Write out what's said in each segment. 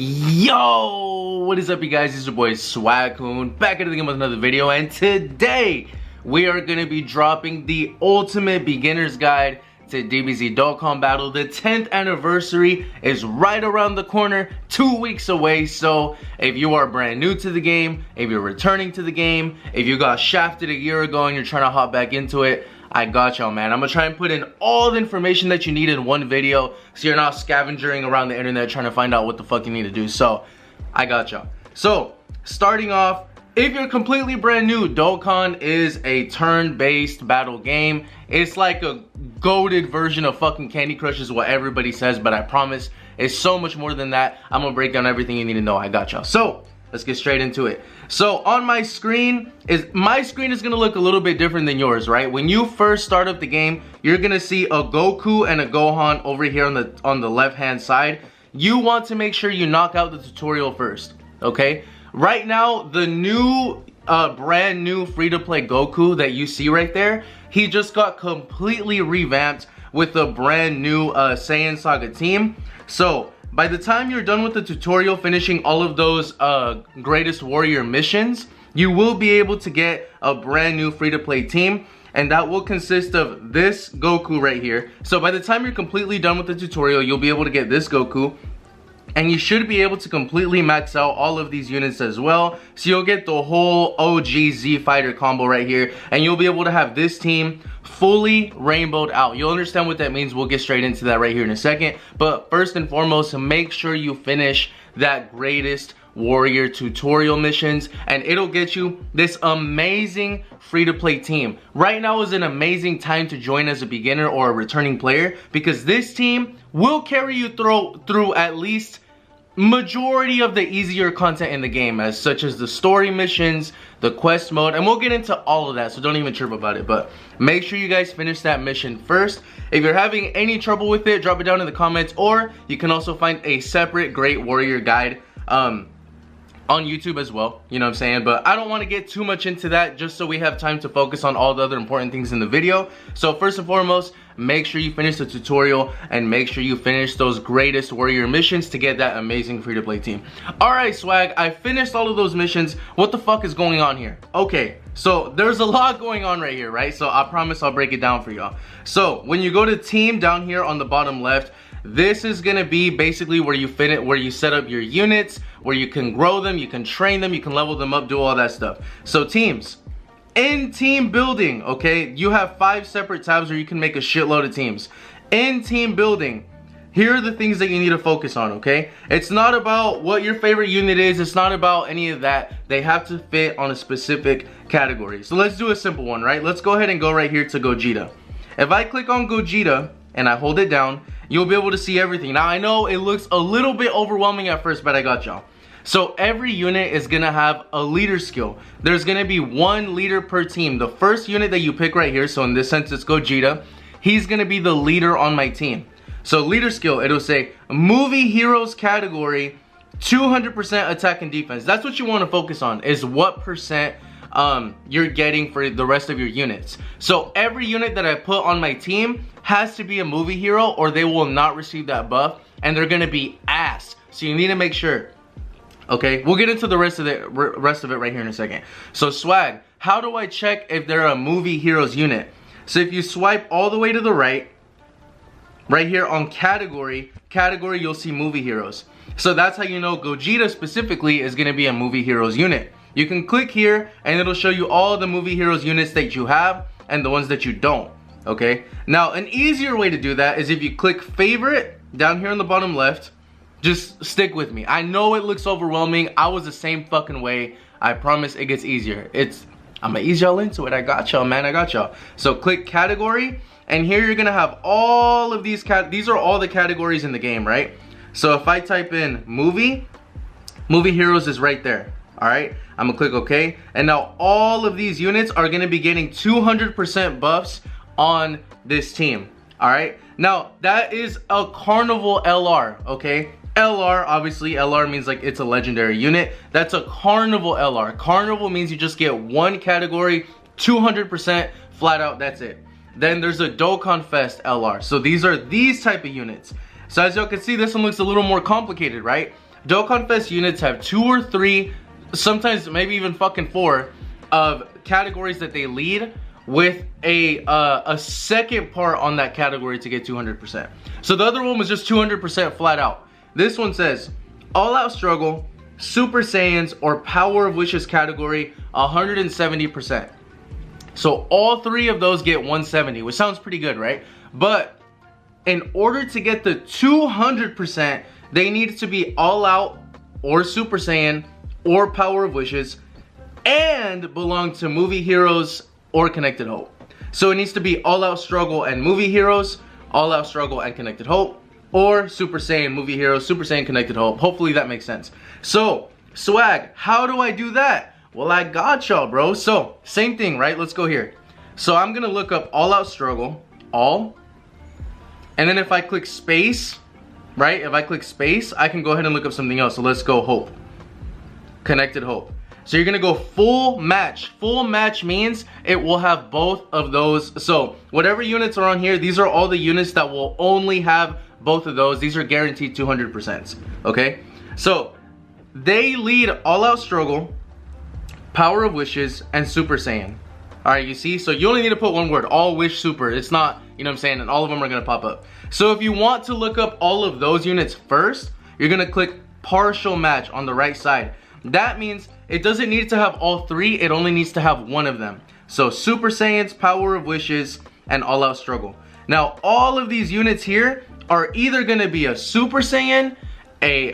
Yo, what is up, you guys? It's your boy Swag-kun back at it again with another video, and today we are going to be dropping the ultimate beginner's guide to DBZ Dokkan battle. The 10th anniversary is right around the corner, 2 weeks away. So if you are brand new to the game, if you're returning to the game, if you got shafted a year ago and you're trying to hop back into it, I got y'all, man. I'm gonna try and put in all the information that you need in one video so you're not scavenging around the internet trying to find out what the fuck you need to do. So I got y'all. So starting off, if you're completely brand new, Dokkan is a turn-based battle game. It's like a goated version of fucking Candy Crush is what everybody says, but I promise it's so much more than that. I'm gonna break down everything you need to know. I got y'all. So let's get straight into it. So on my screen is gonna look a little bit different than yours, right? When you first start up the game, you're gonna see a Goku and a Gohan over here on the left hand side. You want to make sure you knock out the tutorial first, okay? Right now, the new brand new free-to-play Goku that you see right there, he just got completely revamped with a brand new Saiyan Saga team. So by the time you're done with the tutorial, finishing all of those greatest warrior missions, you will be able to get a brand new free-to-play team, and that will consist of this Goku right here. So by the time you're completely done with the tutorial, you'll be able to get this Goku, and you should be able to completely max out all of these units as well. So you'll get the whole OG Z Fighter combo right here, and you'll be able to have this team fully rainbowed out. You'll understand what that means. We'll get straight into that right here in a second. But first and foremost, make sure you finish that greatest warrior tutorial missions, and it'll get you this amazing free-to-play team. Right now is an amazing time to join as a beginner or a returning player, because this team will carry you through at least majority of the easier content in the game, as such as the story missions, the quest mode, and we'll get into all of that, so don't even trip about it. But make sure you guys finish that mission first. If you're having any trouble with it, drop it down in the comments, or you can also find a separate Great Warrior guide on YouTube as well, you know what I'm saying? But I don't want to get too much into that, just so we have time to focus on all the other important things in the video. So first and foremost, make sure you finish the tutorial and make sure you finish those greatest warrior missions to get that amazing free-to-play team. Alright, Swag, I finished all of those missions. What the fuck is going on here? Okay, so there's a lot going on right here, right? So I promise I'll break it down for y'all. So when you go to team down here on the bottom left, this is gonna be basically where you set up your units, where you can grow them, you can train them, you can level them up, do all that stuff. So teams. In team building, okay, you have 5 separate tabs where you can make a shitload of teams. In team building, here are the things that you need to focus on, okay? It's not about what your favorite unit is, it's not about any of that. They have to fit on a specific category. So let's do a simple one, right? Let's go ahead and go right here to Gogeta. If I click on Gogeta and I hold it down, you'll be able to see everything. Now I know it looks a little bit overwhelming at first, but I got y'all. So every unit is gonna have a leader skill. There's gonna be 1 leader per team. The first unit that you pick right here, so in this sense it's Gogeta, he's gonna be the leader on my team. So leader skill, it'll say movie heroes category, 200% attack and defense. That's what you wanna focus on, is what percent you're getting for the rest of your units. So every unit that I put on my team has to be a movie hero, or they will not receive that buff, and they're gonna be ass. So you need to make sure. Okay, we'll get into the rest of it right here in a second. So Swag, how do I check if they're a movie heroes unit? So if you swipe all the way to the right here on category, you'll see movie heroes. So that's how you know Gogeta specifically is gonna be a movie heroes unit. You can click here and it'll show you all the movie heroes units that you have and the ones that you don't, okay? Now, an easier way to do that is if you click favorite down here on the bottom left. Just stick with me. I know it looks overwhelming. I was the same fucking way. I promise it gets easier. I'm gonna ease y'all into it. I got y'all, man. I got y'all. So click category, and here you're gonna have all of these these are all the categories in the game, right? So if I type in movie heroes is right there. Alright, I'm gonna click OK, and now all of these units are gonna be getting 200% buffs on this team. Alright, now that is a Carnival LR, okay? LR, obviously LR means like it's a legendary unit. That's a Carnival LR. Carnival means you just get 1 category, 200% flat out, that's it. Then there's a Dokkan Fest LR. So these are these type of units. So as y'all can see, this one looks a little more complicated, right? Dokkan Fest units have 2 or 3, sometimes maybe even fucking 4 of categories that they lead with a second part on that category to get 200%. So the other one was just 200% flat out. This one says All Out Struggle, Super Saiyans, or Power of Wishes category 170%. So all 3 of those get 170, which sounds pretty good, right? But in order to get the 200%, they need to be All Out or Super Saiyan or Power of Wishes and belong to Movie Heroes or Connected Hope. So it needs to be All Out Struggle and Movie Heroes, All Out Struggle and Connected Hope, or Super Saiyan, Movie Heroes, Super Saiyan, Connected Hope. Hopefully that makes sense. So, Swag, how do I do that? Well, I got y'all, bro. So, same thing, right? Let's go here. So I'm gonna look up All Out Struggle, all, and then if I click space, right? If I click space, I can go ahead and look up something else. So let's go Hope, Connected Hope. So you're gonna go full match. Full match means it will have both of those. So whatever units are on here, these are all the units that will only have both of those. These are guaranteed 200%, okay? So they lead All Out Struggle, Power of Wishes, and Super Saiyan. All right, you see? So you only need to put one word, All Wish Super. It's not, you know what I'm saying, and all of them are gonna pop up. So if you want to look up all of those units first, you're gonna click partial match on the right side. That means it doesn't need to have all 3, it only needs to have one of them. So Super Saiyans, Power of Wishes, and All Out Struggle. Now all of these units here are either gonna be a Super Saiyan, a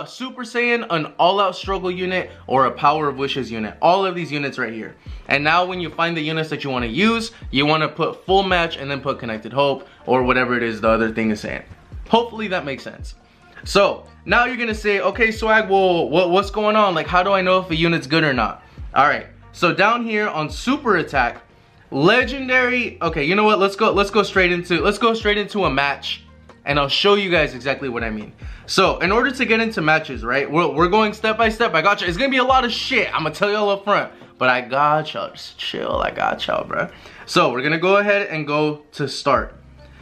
Super Saiyan, an All Out Struggle unit, or a Power of Wishes unit. All of these units right here. And now when you find the units that you want to use, you want to put full match and then put Connected Hope or whatever it is the other thing is saying. Hopefully that makes sense. So now you're gonna say, okay, Swag, well, what's going on? Like, how do I know if a unit's good or not? All right, so down here on Super Attack, Legendary. Okay, you know what? Let's go straight into a match, and I'll show you guys exactly what I mean. So in order to get into matches, right? We're going step by step. I got you. It's gonna be a lot of shit. I'm gonna tell y'all up front, but I got y'all. Just chill. I got y'all, bro. So we're gonna go ahead and go to start.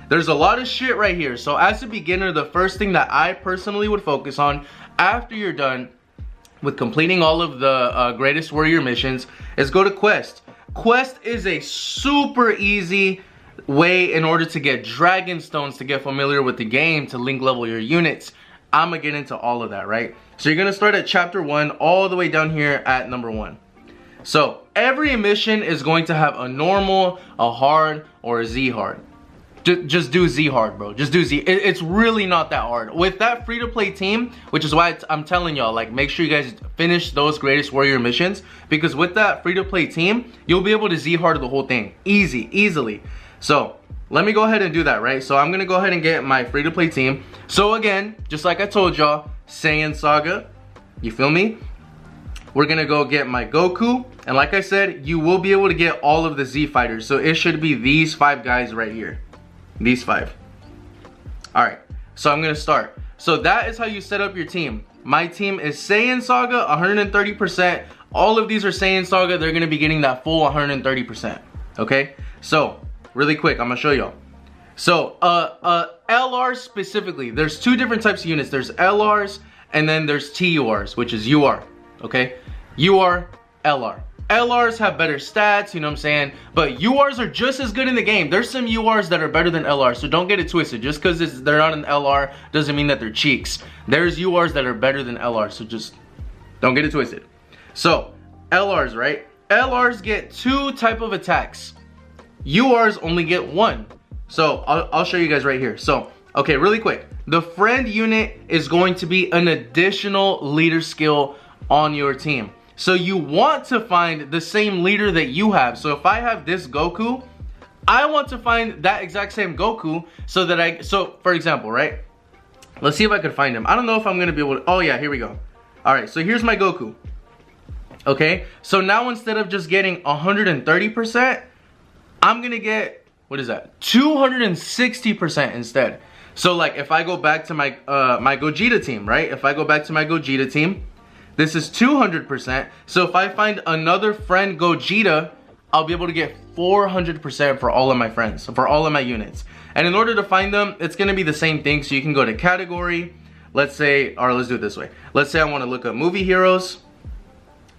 There's a lot of shit right here. So as a beginner, the first thing that I personally would focus on after you're done with completing all of the Greatest Warrior missions is go to Quest. Quest is a super easy way in order to get Dragon Stones, to get familiar with the game, to link level your units. I'm gonna get into all of that, right? So you're gonna start at chapter 1 all the way down here at number 1. So every mission is going to have a normal, a hard, or a Z hard. Just do Z hard, bro. Just do Z. It's really not that hard. With that free-to-play team, which is why I'm telling y'all, like, make sure you guys finish those Greatest Warrior missions, because with that free-to-play team, you'll be able to Z hard the whole thing. Easily. So let me go ahead and do that, right? So I'm gonna go ahead and get my free-to-play team. So again, just like I told y'all, Saiyan Saga, you feel me? We're gonna go get my Goku, and like I said, you will be able to get all of the Z fighters. So it should be these 5 guys right here. These 5. Alright, so I'm gonna start. So that is how you set up your team. My team is Saiyan Saga, 130%. All of these are Saiyan Saga. They're gonna be getting that full 130%. Okay? So, really quick, I'm gonna show y'all. So, LRs specifically, there's 2 different types of units. There's LRs, and then there's TURs, which is UR. Okay? UR, LR. LRs have better stats, you know what I'm saying? But URs are just as good in the game. There's some URs that are better than LRs, so don't get it twisted. Just because they're not an LR doesn't mean that they're cheeks. There's URs that are better than LRs, so just don't get it twisted. So, LRs, right? LRs get 2 type of attacks. URs only get 1. So, I'll show you guys right here. So, okay, really quick. The friend unit is going to be an additional leader skill on your team. So you want to find the same leader that you have. So if I have this Goku, I want to find that exact same Goku so that so for example, right? Let's see if I could find him. I don't know if I'm gonna be able to, oh yeah, here we go. All right, so here's my Goku. Okay, so now instead of just getting 130%, I'm gonna get, what is that? 260% instead. So like if I go back to my my Gogeta team, right? If I go back to my Gogeta team, this is 200%. So if I find another friend Gogeta, I'll be able to get 400% for all of my friends, for all of my units. And in order to find them, it's gonna be the same thing. So you can go to category, let's say, or let's do it this way. Let's say I want to look up movie heroes,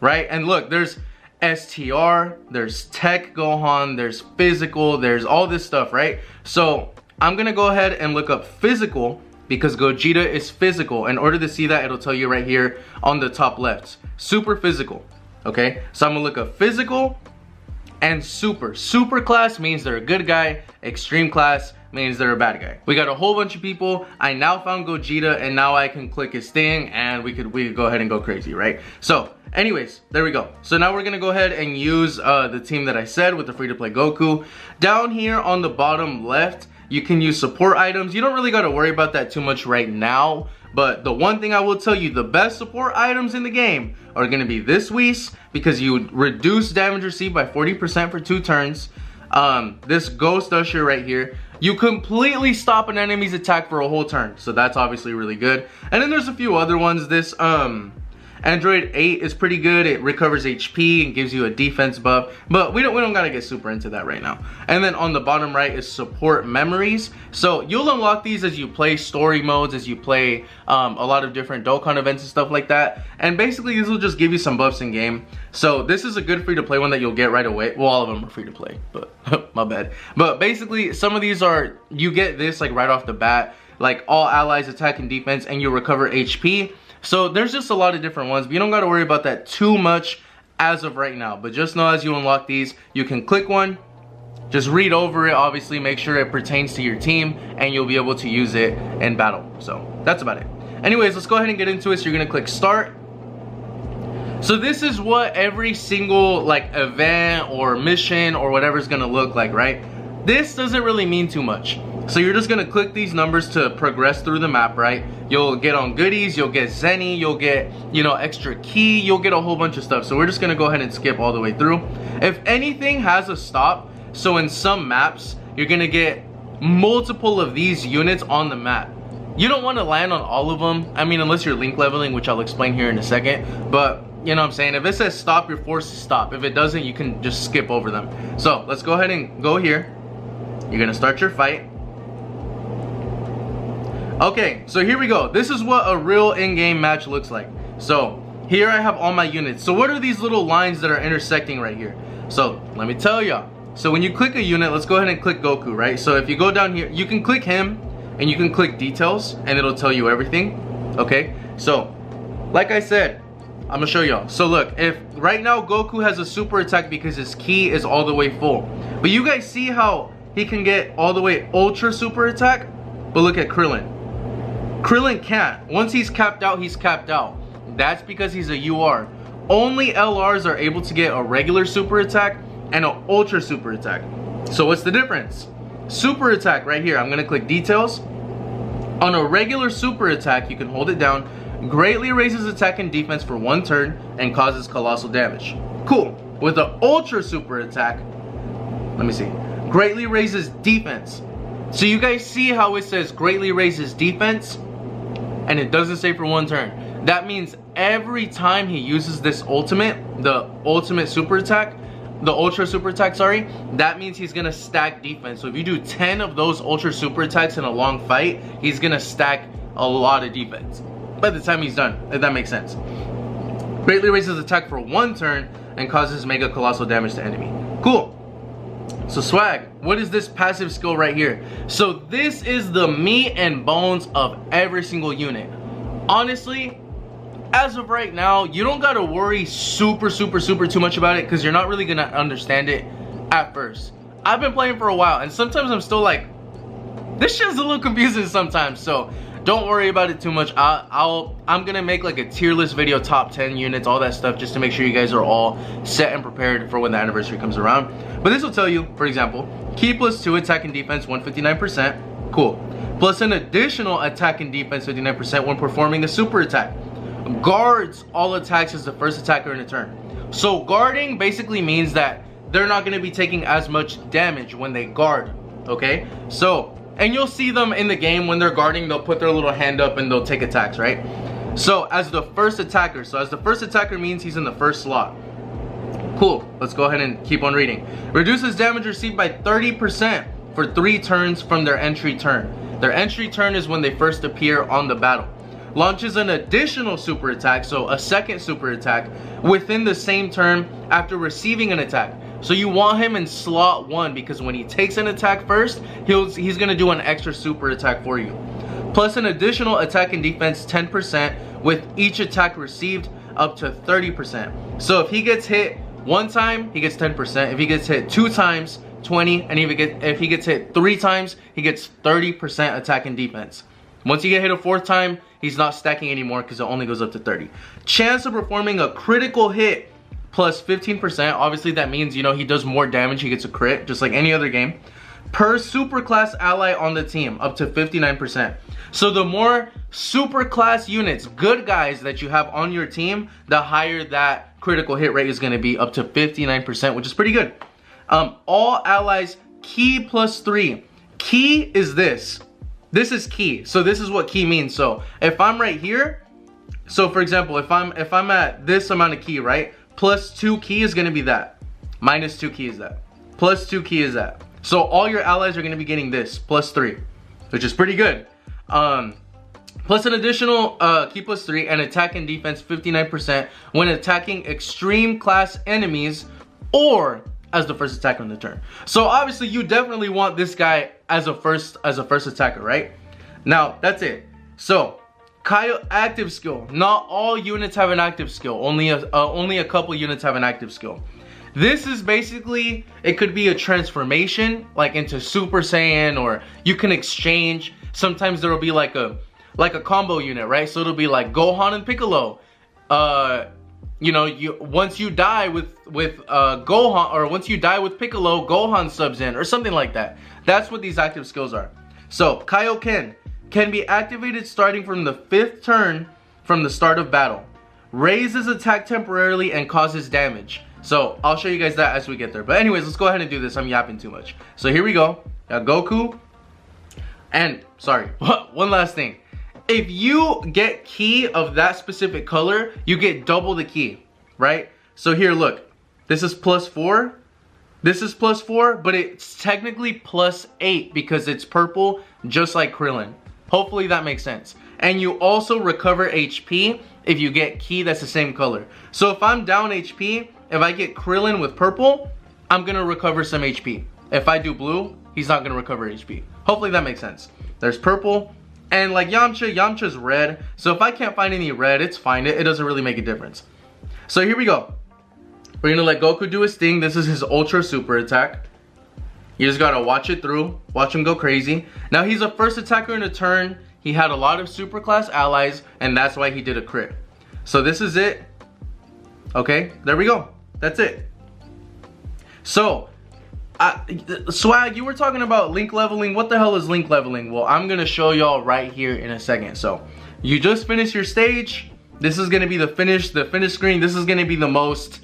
right? And look, there's STR, there's Tech Gohan, there's Physical, there's all this stuff, right? So I'm gonna go ahead and look up Physical because Gogeta is physical. In order to see that, it'll tell you right here on the top left. Super physical, okay? So I'm gonna look up Physical and Super. Super class means they're a good guy. Extreme class means they're a bad guy. We got a whole bunch of people. I now found Gogeta, and now I can click his thing, and we could go ahead and go crazy, right? So anyways, there we go. So now we're gonna go ahead and use the team that I said with the free-to-play Goku. Down here on the bottom left, you can use support items. You don't really gotta worry about that too much right now, but the one thing I will tell you, the best support items in the game are gonna be this Whis, because you reduce damage received by 40% for 2 turns. This Ghost Usher right here, you completely stop an enemy's attack for a whole turn, so that's obviously really good. And then there's a few other ones. This Android 8 is pretty good. It recovers HP and gives you a defense buff, but we don't gotta get super into that right now. And then on the bottom right is support memories. So you'll unlock these as you play story modes, as you play a lot of different Dokkan events and stuff like that. And basically these will just give you some buffs in game. So this is a good free to play one that you'll get right away. Well, all of them are free to play, but my bad. But basically some of these are, you get this like right off the bat, like all allies attack and defense, and you recover HP. So there's just a lot of different ones, but you don't got to worry about that too much as of right now. But just know as you unlock these, you can click one, just read over it, obviously make sure it pertains to your team, and you'll be able to use it in battle. So that's about it. Anyways, let's go ahead and get into it. So you're gonna click start. So this is what every single like event or mission or whatever is gonna look like, right? This doesn't really mean too much. So you're just gonna click these numbers to progress through the map, right? You'll get on goodies, you'll get Zenny, you'll get, you know, extra key, you'll get a whole bunch of stuff. So we're just gonna go ahead and skip all the way through. If anything has a stop, so in some maps, you're gonna get multiple of these units on the map. You don't wanna land on all of them. I mean, unless you're link leveling, which I'll explain here in a second. But, you know what I'm saying? If it says stop, you're forced to stop. If it doesn't, you can just skip over them. So let's go ahead and go here. You're gonna start your fight. Okay, so here we go. This is what a real in-game match looks like. So here I have all my units. So what are these little lines that are intersecting right here? So let me tell y'all. So when you click a unit, let's go ahead and click Goku, right? So if you go down here, you can click him and you can click details and it'll tell you everything. Okay, so like I said, I'm gonna show y'all. So look, if right now Goku has a super attack because his ki is all the way full, but you guys see how he can get all the way ultra super attack? But look at Krillin. Krillin can't. Once he's capped out, he's capped out. That's because he's a UR. Only LRs are able to get a regular super attack and an ultra super attack. So what's the difference? Super attack right here. I'm gonna click details. On a regular super attack, you can hold it down. Greatly raises attack and defense for 1 turn and causes colossal damage. Cool. With the ultra super attack, let me see. Greatly raises defense. So you guys see how it says greatly raises defense and it doesn't say for 1 turn. That means every time he uses this ultimate, the ultimate super attack, the ultra super attack, sorry, that means he's gonna stack defense. So if you do 10 of those ultra super attacks in a long fight, he's gonna stack a lot of defense by the time he's done, if that makes sense. Greatly raises attack for 1 turn and causes mega colossal damage to enemy. Cool. So Swag, what is this passive skill right here? So this is the meat and bones of every single unit. Honestly, as of right now, you don't gotta worry super too much about it because you're not really gonna understand it at first. I've been playing for a while and sometimes I'm still like, this shit's a little confusing sometimes, so don't worry about it too much. I'm gonna make like a tier list video, top 10 units, all that stuff, just to make sure you guys are all set and prepared for when the anniversary comes around. But this will tell you, for example, ki +2 attack and defense 159%, cool. Plus an additional attack and defense 59% when performing a super attack. Guards all attacks as the first attacker in a turn. So guarding basically means that they're not gonna be taking as much damage when they guard, okay? So, and you'll see them in the game when they're guarding, they'll put their little hand up and they'll take attacks, right? So as the first attacker, means he's in the first slot. Cool, let's go ahead and keep on reading. Reduces damage received by 30% for 3 turns from their entry turn. Their entry turn is when they first appear on the battle. launches an additional super attack, so a second super attack, within the same turn after receiving an attack. So you want him in slot 1 because when he takes an attack first, he's gonna do an extra super attack for you. Plus an additional attack and defense 10% with each attack received up to 30%. So if he gets hit 1 time, he gets 10%. If he gets hit 2 times, 20, and if he gets hit 3 times, he gets 30% attack and defense. Once you get hit a 4th time, he's not stacking anymore because it only goes up to 30. Chance of performing a critical hit plus 15%. Obviously that means, you know, he does more damage, he gets a crit, just like any other game. Per super class ally on the team, up to 59%. So the more super class units, good guys that you have on your team, the higher that critical hit rate is gonna be, up to 59%, which is pretty good. All allies key plus 3. Key is this. This is key. So this is what key means. So if I'm right here, so for example, if I'm at this amount of key, right? Plus 2 key is gonna be that. Minus 2 key is that. Plus 2 key is that. So all your allies are gonna be getting this, plus 3, which is pretty good. Plus an additional key plus 3 and attack and defense 59% when attacking extreme class enemies or as the first attacker on the turn. So obviously you definitely want this guy as a first attacker, right? Now that's it. So Kyle active skill. Not all units have an active skill. Only a couple units have an active skill. This is basically, it could be a transformation like into Super Saiyan, or you can exchange. Sometimes there will be like a combo unit, right? So it'll be like Gohan and Piccolo. You know, once you die with Gohan, or once you die with Piccolo, Gohan subs in, or something like that. That's what these active skills are. So Kaioken can be activated starting from the 5th turn from the start of battle. Raises attack temporarily and causes damage. So I'll show you guys that as we get there. But anyways, let's go ahead and do this. I'm yapping too much. So here we go. Got Goku. And sorry, one last thing. If you get key of that specific color, you get double the key, right? So here, look, this is plus 4. This is plus 4, but it's technically plus 8 because it's purple, just like Krillin. Hopefully that makes sense. And you also recover HP if you get key that's the same color. So if I'm down HP, if I get Krillin with purple, I'm gonna recover some HP. If I do blue, he's not gonna recover HP. Hopefully that makes sense. There's purple. And like Yamcha's red. So if I can't find any red, it's fine. It doesn't really make a difference. So here we go. We're gonna let Goku do his thing. This is his ultra super attack. You just gotta watch it through. Watch him go crazy. Now he's a first attacker in a turn. He had a lot of super class allies, and that's why he did a crit. So this is it. Okay, there we go. That's it. So Swag, you were talking about link leveling. What the hell is link leveling? Well, I'm gonna show y'all right here in a second. So you just finished your stage. This is gonna be the finish screen. This is gonna be the most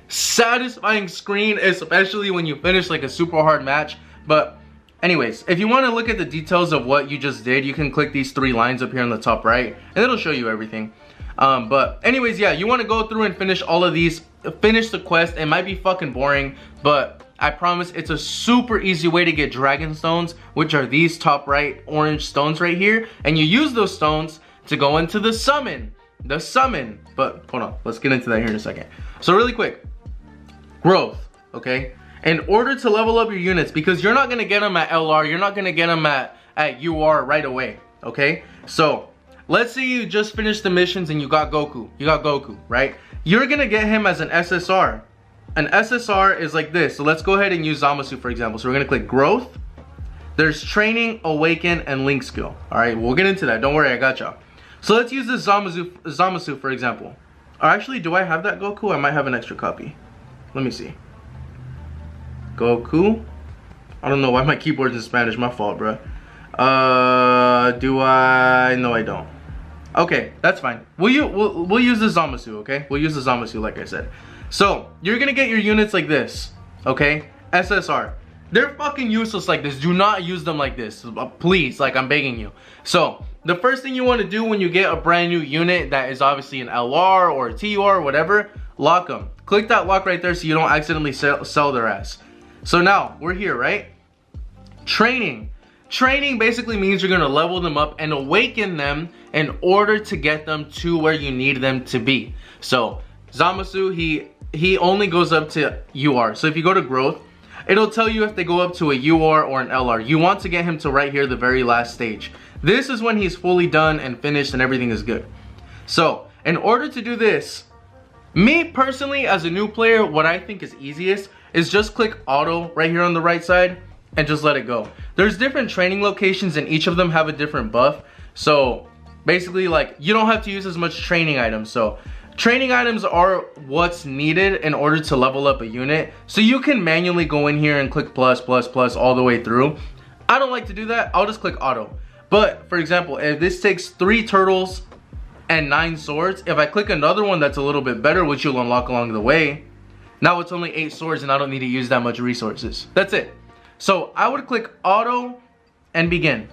satisfying screen, especially when you finish like a super hard match. But anyways, if you want to look at the details of what you just did, you can click these 3 lines up here on the top right, and it'll show you everything. But anyways, yeah, you want to go through and finish all of these. Finish the quest. It might be fucking boring, but I promise it's a super easy way to get dragon stones, which are these top right orange stones right here. And you use those stones to go into the summon. But hold on, let's get into that here in a second. So really quick, growth, okay? In order to level up your units, because you're not gonna get them at LR, you're not gonna get them at UR right away, okay? So let's say you just finished the missions and you got Goku, right? You're gonna get him as an SSR. An SSR is like this. So let's go ahead and use Zamasu for example. So we're gonna click growth. There's training, awaken, and link skill. All right, we'll get into that. Don't worry, I got y'all. So let's use this Zamasu for example. Or actually, do I have that Goku? I might have an extra copy. Let me see. Goku. I don't know why my keyboard's in Spanish. My fault, bro. Do I? No, I don't. Okay, that's fine. We'll use the Zamasu, okay? We'll use the Zamasu, like I said. So you're gonna get your units like this, okay? SSR. They're fucking useless like this. Do not use them like this, please. Like, I'm begging you. So the first thing you want to do when you get a brand new unit that is obviously an LR or a TUR or whatever, lock them. Click that lock right there so you don't accidentally sell their ass. So now we're here, right? Training. training basically means you're gonna level them up and awaken them in order to get them to where you need them to be. So Zamasu, he only goes up to UR. So if you go to growth, it'll tell you if they go up to a UR or an LR. You want to get him to right here, the very last stage. This is when he's fully done and finished and everything is good. So in order to do this, me personally as a new player, what I think is easiest is just click auto right here on the right side and just let it go. There's different training locations and each of them have a different buff. So basically, like, you don't have to use as much training items. So training items are what's needed in order to level up a unit. So you can manually go in here and click plus, plus, plus all the way through. I don't like to do that. I'll just click auto. But for example, if this takes 3 turtles and 9 swords, if I click another one that's a little bit better, which you'll unlock along the way, now it's only 8 swords and I don't need to use that much resources. That's it. So I would click auto and begin.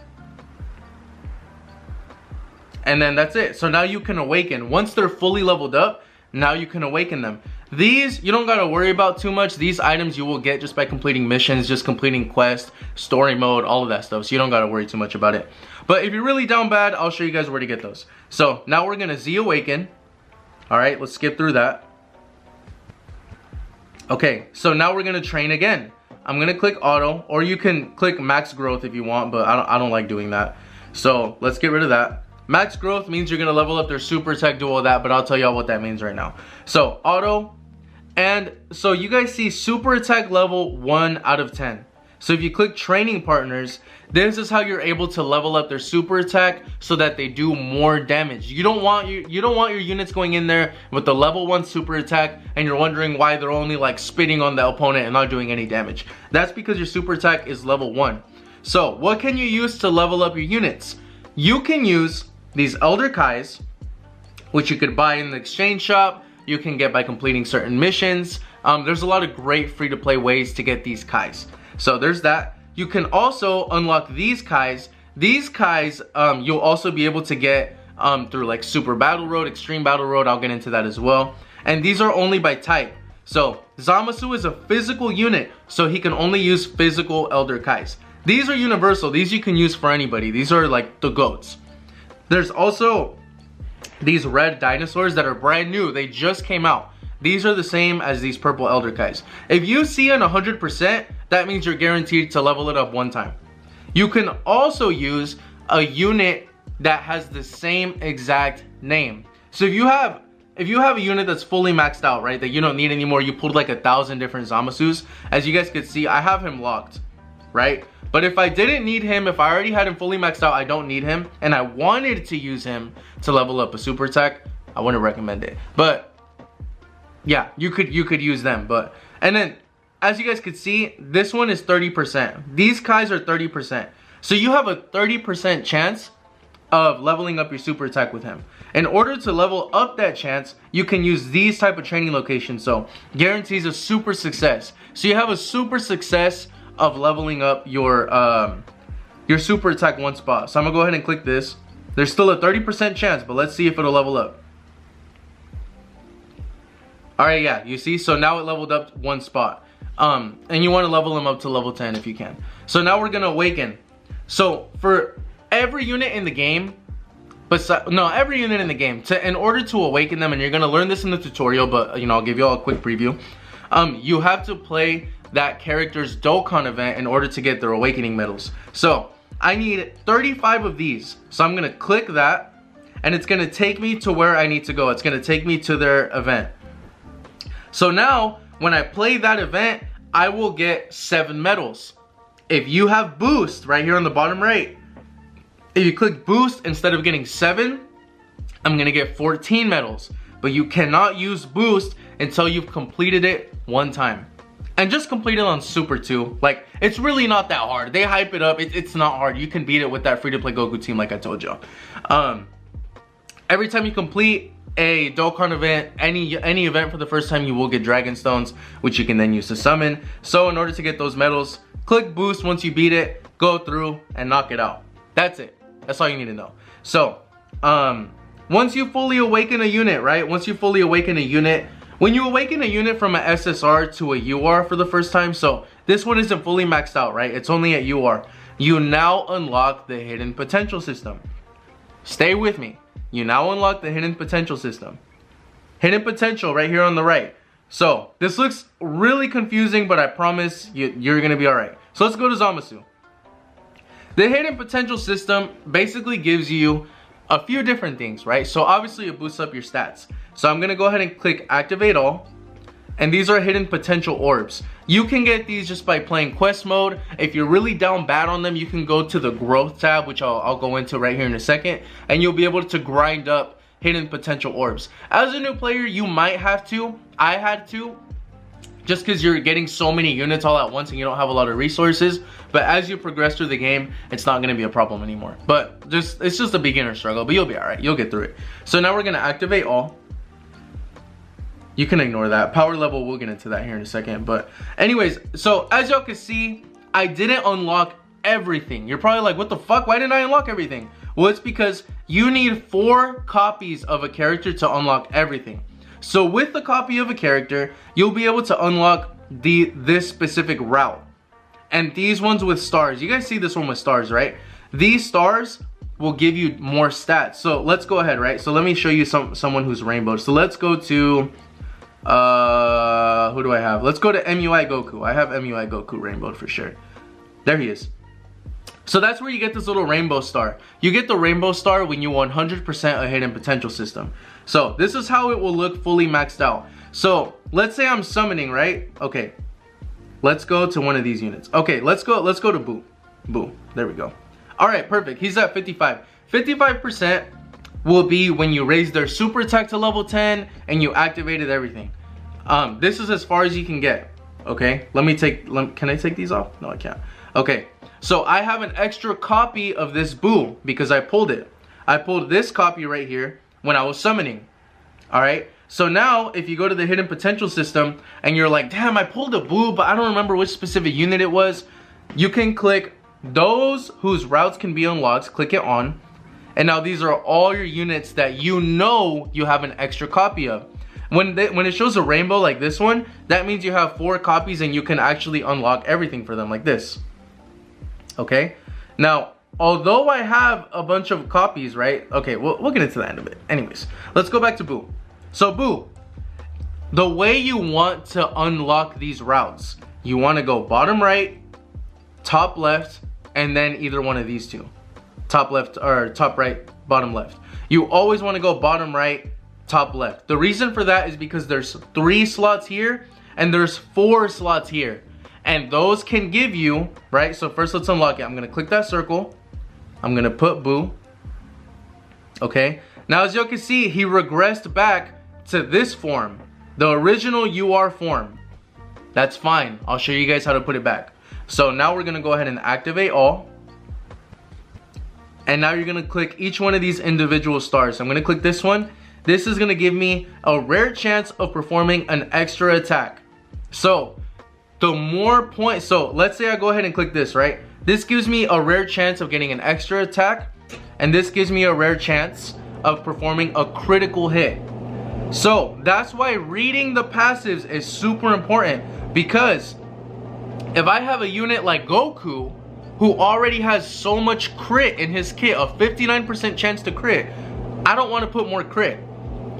And then that's it. So now you can awaken. Once they're fully leveled up, now you can awaken them. These, you don't gotta worry about too much. These items you will get just by completing missions, just completing quests, story mode, all of that stuff. So you don't gotta worry too much about it. But if you're really down bad, I'll show you guys where to get those. So now we're gonna Z awaken. All right, let's skip through that. Okay, so now we're gonna train again. I'm gonna click auto, or you can click max growth if you want, but I don't like doing that. So let's get rid of that. Max growth means you're gonna level up their super attack, do all that, but I'll tell y'all what that means right now. So auto, and so you guys see super attack level 1 out of 10. So if you click training partners, this is how you're able to level up their super attack so that they do more damage. You don't want your units going in there with the level 1 super attack and you're wondering why they're only like spitting on the opponent and not doing any damage. That's because your super attack is level 1. So what can you use to level up your units? You can use these Elder Kais, which you could buy in the exchange shop. You can get by completing certain missions. There's a lot of great free-to-play ways to get these Kais. So there's that. You can also unlock these Kais. These Kais you'll also be able to get through like Super Battle Road, Extreme Battle Road. I'll get into that as well. And these are only by type. So Zamasu is a physical unit, so he can only use physical Elder Kais. These are universal. These you can use for anybody. These are like the GOATs. There's also these red dinosaurs that are brand new. They just came out. These are the same as these purple Elder Kais. If you see an 100%, that means you're guaranteed to level it up 1 time. You can also use a unit that has the same exact name. So if you have a unit that's fully maxed out, right, that you don't need anymore, you pulled like 1,000 different Zamasus. As you guys could see, I have him locked, right? But if I didn't need him, if I already had him fully maxed out, I don't need him, and I wanted to use him to level up a super attack, I wouldn't recommend it. But yeah, you could use them. But and then as you guys could see, this one is 30%. These Kais are 30%. So you have a 30% chance of leveling up your super attack with him. In order to level up that chance, you can use these type of training locations. So guarantees a super success. So you have a super success of leveling up your super attack 1 spot. So I'm gonna go ahead and click this. There's still a 30% chance, but let's see if it'll level up. Alright, yeah, you see, so now it leveled up 1 spot. And you want to level them up to level 10 if you can. So now we're gonna awaken. So for every unit in the game, every unit in the game, in order to awaken them, and you're gonna learn this in the tutorial, but you know, I'll give you all a quick preview. You have to play that character's Dokkan event in order to get their awakening medals. So I need 35 of these. So I'm gonna click that, and it's gonna take me to where I need to go. It's gonna take me to their event. So now, when I play that event, I will get 7 medals. If you have boost right here on the bottom right, if you click boost, instead of getting 7, I'm gonna get 14 medals. But you cannot use boost until you've completed it 1 time. And just complete it on Super 2. Like, it's really not that hard. They hype it up. It's not hard. You can beat it with that free-to-play Goku team like I told y'all. Every time you complete a Dokkan event, any event for the first time, you will get Dragon Stones, which you can then use to summon. So in order to get those medals, click boost once you beat it, go through and knock it out. That's it. That's all you need to know. So once you fully awaken a unit, right? Once you fully awaken a unit, when you awaken a unit from an SSR to a UR for the first time, so this one isn't fully maxed out, right? It's only at UR. you now unlock the hidden potential system. Stay with me. You now unlock the hidden potential system. Hidden potential right here on the right. So this looks really confusing, but I promise you're gonna be all right. So let's go to Zamasu. The hidden potential system basically gives you a few different things, right? So obviously it boosts up your stats. So I'm gonna go ahead and click activate all. And these are hidden potential orbs. You can get these just by playing quest mode. If you're really down bad on them, you can go to the growth tab, which I'll go into right here in a second, and you'll be able to grind up hidden potential orbs. As a new player, you might have to. I had to, just because you're getting so many units all at once and you don't have a lot of resources. But as you progress through the game, it's not going to be a problem anymore. But it's just a beginner struggle, but you'll be all right. You'll get through it. So now we're going to activate all. You can ignore that. Power level, we'll get into that here in a second. But anyways, so as y'all can see, I didn't unlock everything. You're probably like, what the fuck? Why didn't I unlock everything? Well, it's because you need 4 copies of a character to unlock everything. So with the copy of a character, you'll be able to unlock this specific route. And these ones with stars. You guys see this one with stars, right? These stars will give you more stats. So let's go ahead, right? So let me show you someone who's rainbowed. So let's go to... who do I have? Let's go to MUI Goku. I have MUI Goku rainbowed for sure. There he is. So that's where you get this little rainbow star. You get the rainbow star when you 100% a hidden potential system. So this is how it will look fully maxed out. So let's say I'm summoning, right? Okay. Let's go to one of these units. Okay, let's go to Boo. Boo. There we go. All right, perfect. He's at 55. 55% will be when you raise their super attack to level 10 and you activated everything. This is as far as you can get. Okay, can I take these off? No, I can't. Okay, so I have an extra copy of this Boo because I pulled it. I pulled this copy right here when I was summoning. All right, so now if you go to the hidden potential system and you're like, damn, I pulled a Boo, but I don't remember which specific unit it was, you can click those whose routes can be unlocked, click it on, and now these are all your units that you know you have an extra copy of. When it shows a rainbow like this one, that means you have 4 copies and you can actually unlock everything for them like this. Okay, now although I have a bunch of copies, right? Okay, we'll get into the end of it. Anyways, let's go back to Boo. So Boo, the way you want to unlock these routes, you want to go bottom right, top left, and then either one of these two. Top left or top right, bottom left. You always want to go bottom right, top left. The reason for that is because there's 3 slots here and there's 4 slots here. And those can give you, right? So first let's unlock it. I'm going to click that circle. I'm going to put Boo. Okay. Now as you can see, he regressed back to this form. The original UR form. That's fine. I'll show you guys how to put it back. So now we're going to go ahead and activate all. And now you're going to click each one of these individual stars. So I'm going to click this one. This is going to give me a rare chance of performing an extra attack. So the more points, so let's say I go ahead and click this, right? This gives me a rare chance of getting an extra attack. And this gives me a rare chance of performing a critical hit. So that's why reading the passives is super important. Because if I have a unit like Goku, who already has so much crit in his kit, a 59% chance to crit, I don't want to put more crit.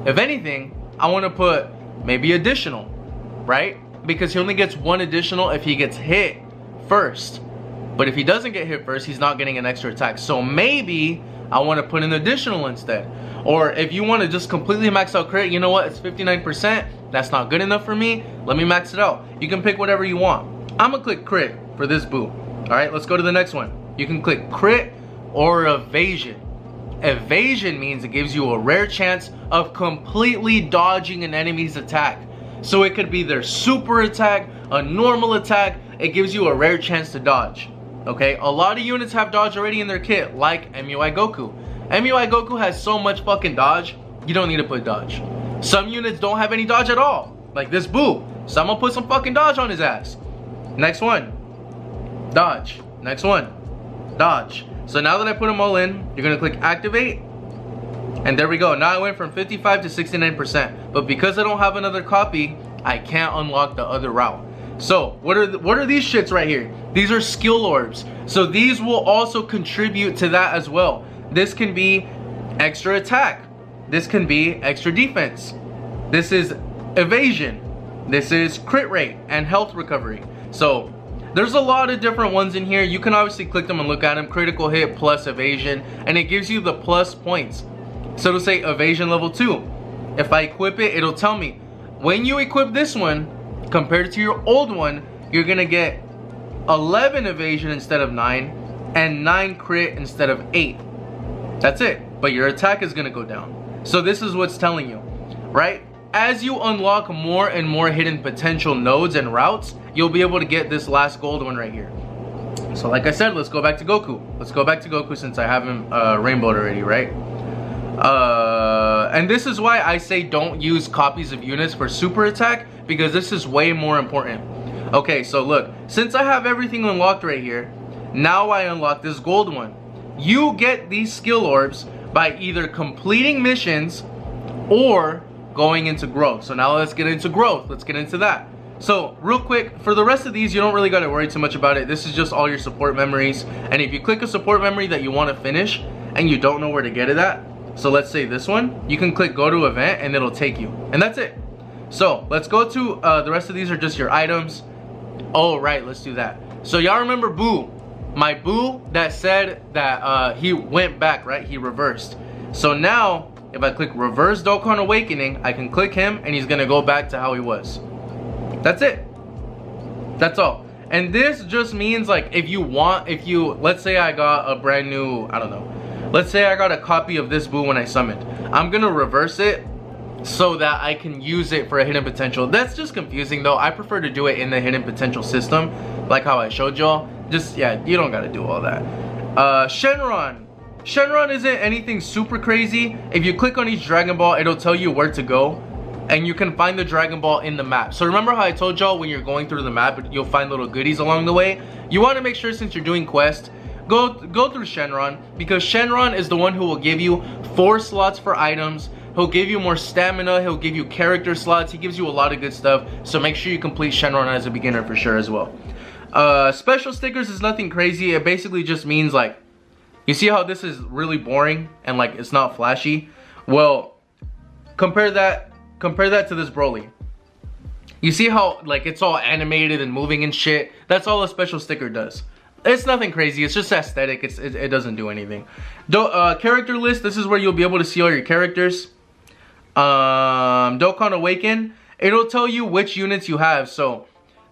If anything, I want to put maybe additional, right? Because he only gets 1 additional if he gets hit first. But if he doesn't get hit first, he's not getting an extra attack. So maybe I want to put an additional instead. Or if you want to just completely max out crit, you know what? It's 59%. That's not good enough for me. Let me max it out. You can pick whatever you want. I'm going to click crit for this Boo. Alright, let's go to the next one. You can click crit or evasion. Evasion means it gives you a rare chance of completely dodging an enemy's attack. So it could be their super attack, a normal attack. It gives you a rare chance to dodge. Okay, a lot of units have dodge already in their kit, like MUI Goku. MUI Goku has so much fucking dodge, you don't need to put dodge. Some units don't have any dodge at all, like this Boo. So I'm gonna put some fucking dodge on his ass. Next one, dodge. Next one, dodge. So now that I put them all in, you're gonna click activate, and there we go. Now I went from 55 to 69%, but because I don't have another copy, I can't unlock the other route. So what are these shits right here? These are skill orbs. So these will also contribute to that as well. This can be extra attack. This can be extra defense. This is evasion. This is crit rate and health recovery. So there's a lot of different ones in here. You can obviously click them and look at them. Critical hit plus evasion, and it gives you the plus points. So it'll say evasion level 2. If I equip it, it'll tell me when you equip this one compared to your old one, you're gonna get 11 evasion instead of 9 and 9 crit instead of 8. That's it, but your attack is gonna go down. So this is what's telling you, right? As you unlock more and more hidden potential nodes and routes, you'll be able to get this last gold one right here. So like I said, let's go back to Goku. Let's go back to Goku since I have him rainbowed already, right? And this is why I say don't use copies of units for super attack, because this is way more important. Okay, so look, since I have everything unlocked right here, now I unlock this gold one. You get these skill orbs by either completing missions or going into growth. So now let's get into growth. Let's get into that. So real quick, for the rest of these, you don't really got to worry too much about it. This is just all your support memories. And if you click a support memory that you want to finish and you don't know where to get it at, so let's say this one, you can click go to event and it'll take you. And that's it. So let's go to, the rest of these are just your items. Oh, right, let's do that. So y'all remember Boo. My Boo that said that he went back, right? He reversed. So now, if I click reverse Dokkan Awakening, I can click him and he's gonna go back to how he was. That's it. That's all. And this just means like if you let's say I got a brand new, I don't know. Let's say I got a copy of this Boo when I summoned. I'm gonna reverse it so that I can use it for a hidden potential. That's just confusing though. I prefer to do it in the hidden potential system, like how I showed y'all. Just, yeah, you don't gotta do all that. Shenron. Shenron isn't anything super crazy. If you click on each Dragon Ball, it'll tell you where to go. And you can find the Dragon Ball in the map. So remember how I told y'all when you're going through the map, you'll find little goodies along the way? You wanna make sure since you're doing quests, go through Shenron, because Shenron is the one who will give you 4 slots for items. He'll give you more stamina, he'll give you character slots, he gives you a lot of good stuff. So make sure you complete Shenron as a beginner for sure as well. Special stickers is nothing crazy. It basically just means like, you see how this is really boring and like it's not flashy? Well, compare that to this Broly. You see how like it's all animated and moving and shit? That's all a special sticker does. It's nothing crazy, it's just aesthetic, it doesn't do anything. Character list, this is where you'll be able to see all your characters. Dokkan Awaken, it'll tell you which units you have. So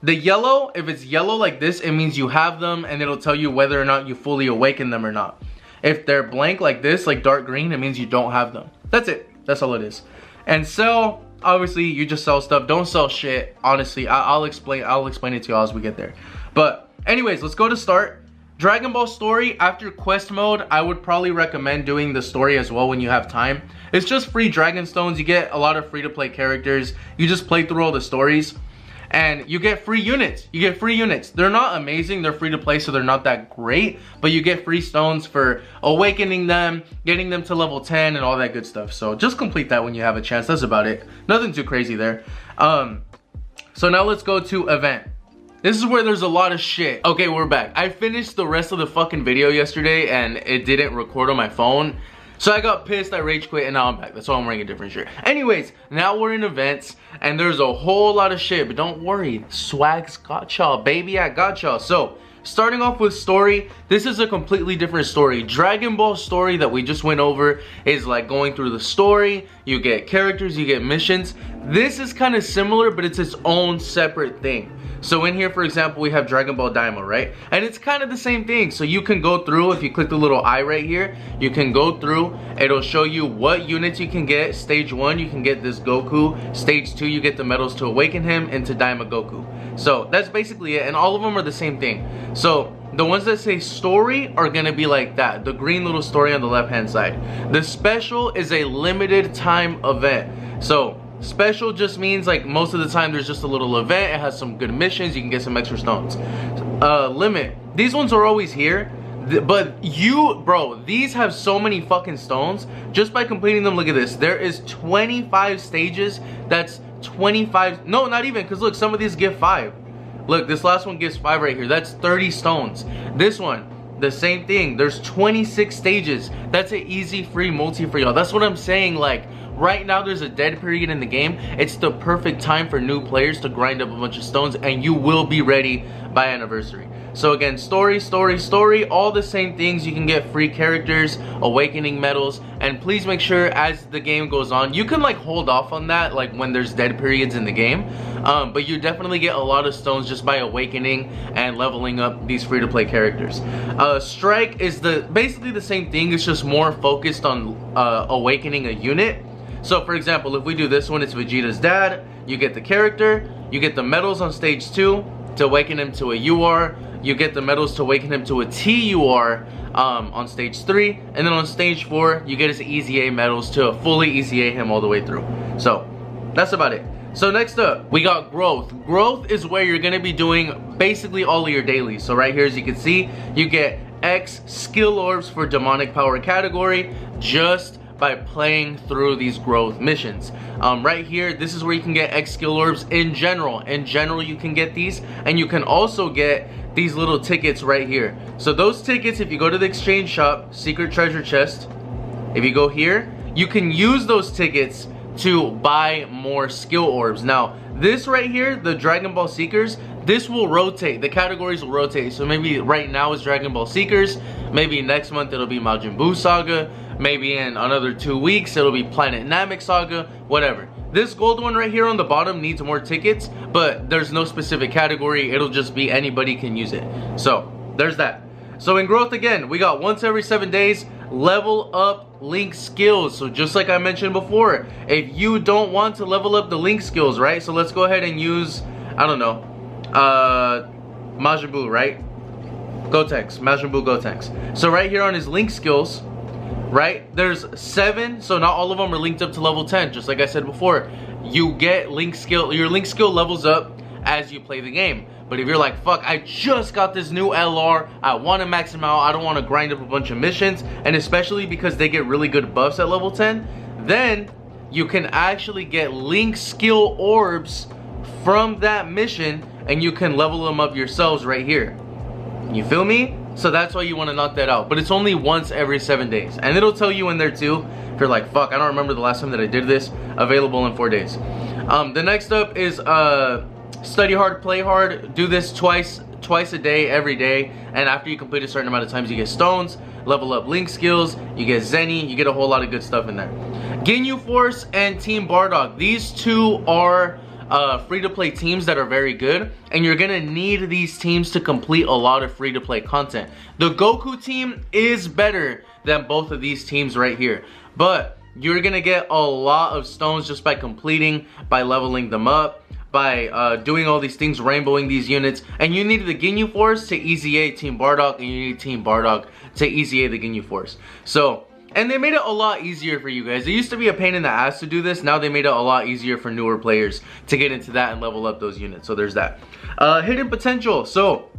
the yellow, if it's yellow like this, it means you have them, and it'll tell you whether or not you fully awaken them or not. If they're blank like this, like dark green, it means you don't have them. That's it, that's all it is. And sell, obviously you just sell stuff. Don't sell shit, honestly. I'll explain it to y'all as we get there. But anyways, let's go to start. Dragon Ball story, after quest mode, I would probably recommend doing the story as well when you have time. It's just free Dragon Stones. You get a lot of free to play characters. You just play through all the stories and you get free units. You get free units. They're not amazing, they're free to play, so they're not that great, but you get free stones for awakening them, getting them to level 10 and all that good stuff. So just complete that when you have a chance. That's about it. Nothing too crazy there. So now let's go to event. This is where there's a lot of shit. Okay, we're back. I finished the rest of the fucking video yesterday and it didn't record on my phone. So I got pissed, I rage quit, and now I'm back. That's why I'm wearing a different shirt. Anyways, now we're in events and there's a whole lot of shit, but don't worry. Swag's got y'all, baby, I got y'all. So, starting off with story, this is a completely different story. Dragon Ball story that we just went over is like going through the story, you get characters, you get missions. This is kind of similar, but it's its own separate thing. So in here, for example, we have Dragon Ball Daima, right? And it's kind of the same thing. So you can go through, if you click the little eye right here, you can go through, it'll show you what units you can get. Stage 1, you can get this Goku. Stage 2, you get the medals to awaken him into Daima Goku. So that's basically it, and all of them are the same thing. So the ones that say story are gonna be like that, the green little story on the left hand side. The special is a limited time event. So special just means like most of the time there's just a little event, it has some good missions, you can get some extra stones. Limit, these ones are always here, but bro, these have so many fucking stones. Just by completing them, look at this, there is 25 stages. That's 25, no, not even, because look, some of these give 5. Look, this last one gives 5 right here. That's 30 stones. This one, the same thing. There's 26 stages. That's an easy free multi for y'all. That's what I'm saying. Like, right now there's a dead period in the game. It's the perfect time for new players to grind up a bunch of stones, and you will be ready by anniversary. So again, story, all the same things. You can get free characters, awakening medals, and please make sure as the game goes on, you can like hold off on that like when there's dead periods in the game, but you definitely get a lot of stones just by awakening and leveling up these free-to-play characters. Strike is basically the same thing. It's just more focused on awakening a unit. So for example, if we do this one, it's Vegeta's dad. You get the character, you get the medals on stage 2 to awaken him to a UR. You get the medals to awaken him to a TUR on stage 3, and then on stage 4 you get his EZA medals to fully EZA him all the way through. So that's about it. So next up we got growth. Growth is where you're gonna be doing basically all of your dailies. So right here, as you can see, you get X skill orbs for demonic power category just by playing through these growth missions. Right here, this is where you can get X skill orbs in general. In general, you can get these, and you can also get these little tickets right here. So those tickets, if you go to the exchange shop, secret treasure chest, if you go here, you can use those tickets to buy more skill orbs. Now, this right here, the Dragon Ball Seekers, this will rotate. The categories will rotate. So maybe right now is Dragon Ball Seekers, maybe next month it'll be Majin Buu Saga, maybe in another 2 weeks it'll be Planet Namek Saga, whatever. This gold one right here on the bottom needs more tickets, but there's no specific category. It'll just be anybody can use it. So there's that. So in growth, again, we got once every 7 days, level up link skills. So just like I mentioned before, if you don't want to level up the link skills, right? So let's go ahead and use, I don't know, Majin Buu, right? Gotenks, Majin Buu Gotenks. So right here on his link skills, right, there's 7, so not all of them are linked up to level 10. Just like I said before, you get link skill, your link skill levels up as you play the game. But if you're like, fuck, I just got this new LR, I want to max him out, I don't want to grind up a bunch of missions, and especially because they get really good buffs at level 10, then you can actually get link skill orbs from that mission, and you can level them up yourselves right here. You feel me? So that's why you want to knock that out. But it's only once every 7 days. And it'll tell you in there too, if you're like, fuck, I don't remember the last time that I did this, available in 4 days. The next up is study hard, play hard. Do this twice a day, every day. And after you complete a certain amount of times, you get stones, level up link skills, you get Zenny, you get a whole lot of good stuff in there. Ginyu Force and Team Bardock. These two are free-to-play teams that are very good, and you're gonna need these teams to complete a lot of free-to-play content. The Goku team is better than both of these teams right here, but you're gonna get a lot of stones just by completing, by leveling them up, by doing all these things, rainbowing these units. And you need the Ginyu Force to EZA Team Bardock, and you need Team Bardock to EZA the Ginyu Force. So, and they made it a lot easier for you guys. It used to be a pain in the ass to do this. Now they made it a lot easier for newer players to get into that and level up those units. So there's that. Hidden potential. So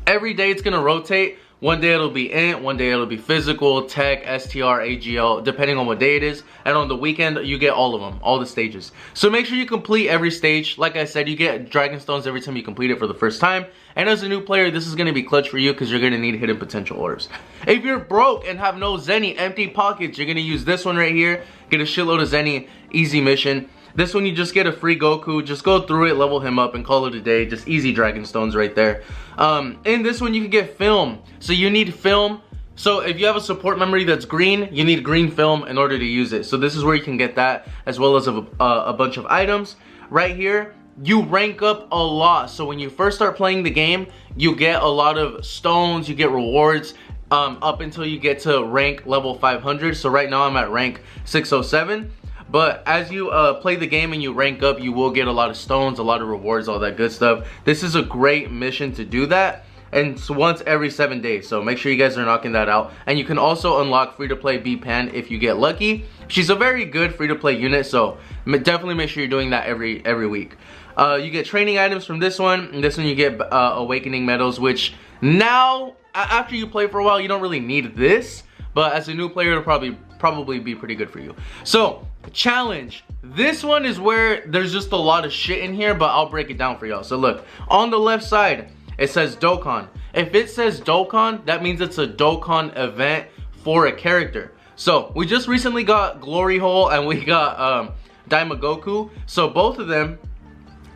every day it's gonna rotate. One day it'll be int, one day it'll be physical, tech, STR, AGL, depending on what day it is. And on the weekend, you get all of them, all the stages. So make sure you complete every stage. Like I said, you get Dragon Stones every time you complete it for the first time. And as a new player, this is going to be clutch for you because you're going to need hidden potential orbs. If you're broke and have no Zenny, empty pockets, you're going to use this one right here. Get a shitload of Zenny, easy mission. This one you just get a free Goku, just go through it, level him up, and call it a day. Just easy Dragon Stones right there. In this one you can get film. So you need film. So if you have a support memory that's green, you need green film in order to use it. So this is where you can get that, as well as a bunch of items. Right here, you rank up a lot. So when you first start playing the game, you get a lot of stones, you get rewards, up until you get to rank level 500. So right now I'm at rank 607. But as you play the game and you rank up, you will get a lot of stones, a lot of rewards, all that good stuff. This is a great mission to do that. And it's once every 7 days. So make sure you guys are knocking that out. And you can also unlock free-to-play B-Pan if you get lucky. She's a very good free-to-play unit. So definitely make sure you're doing that every week. You get training items from this one. And this one you get awakening medals. Which now, after you play for a while, you don't really need this. But as a new player, it'll probably be pretty good for you. So Challenge. This one is where there's just a lot of shit in here, but I'll break it down for y'all. So look, on the left side, it says Dokkan. If it says Dokkan, that means it's a Dokkan event for a character. So we just recently got Glory Hole and we got Daimagoku. So both of them,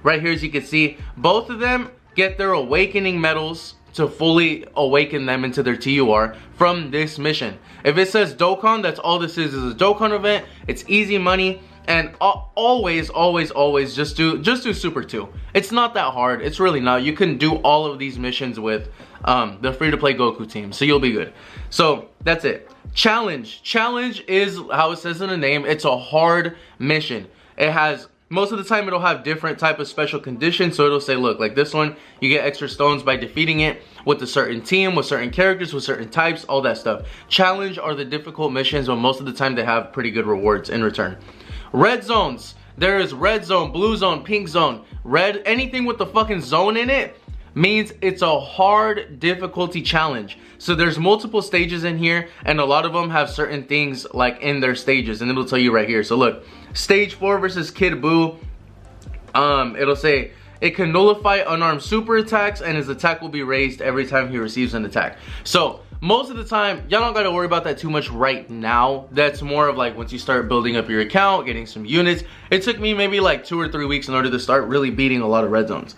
right here as you can see, both of them get their awakening medals to fully awaken them into their TUR from this mission. If it says Dokkan, that's all this is a Dokkan event. It's easy money, and always just do Super 2. It's not that hard. It's really not. You can do all of these missions with the free-to-play Goku team, so you'll be good. So that's it. Challenge. Challenge is how it says in the name. It's a hard mission. It has, most of the time it'll have different type of special conditions. So it'll say, look, like this one, you get extra stones by defeating it with a certain team, with certain characters, with certain types, all that stuff. Challenge are the difficult missions, but most of the time they have pretty good rewards in return. Red zones. There is red zone, blue zone, pink zone. Red, anything with the fucking zone in it means it's a hard difficulty challenge. So there's multiple stages in here, and a lot of them have certain things like in their stages, and it'll tell you right here. So look, stage 4 versus Kid Buu. It'll say it can nullify unarmed super attacks, and his attack will be raised every time he receives an attack. So most of the time, y'all don't gotta worry about that too much right now. That's more of like once you start building up your account, getting some units. It took me maybe like 2 or 3 weeks in order to start really beating a lot of red zones.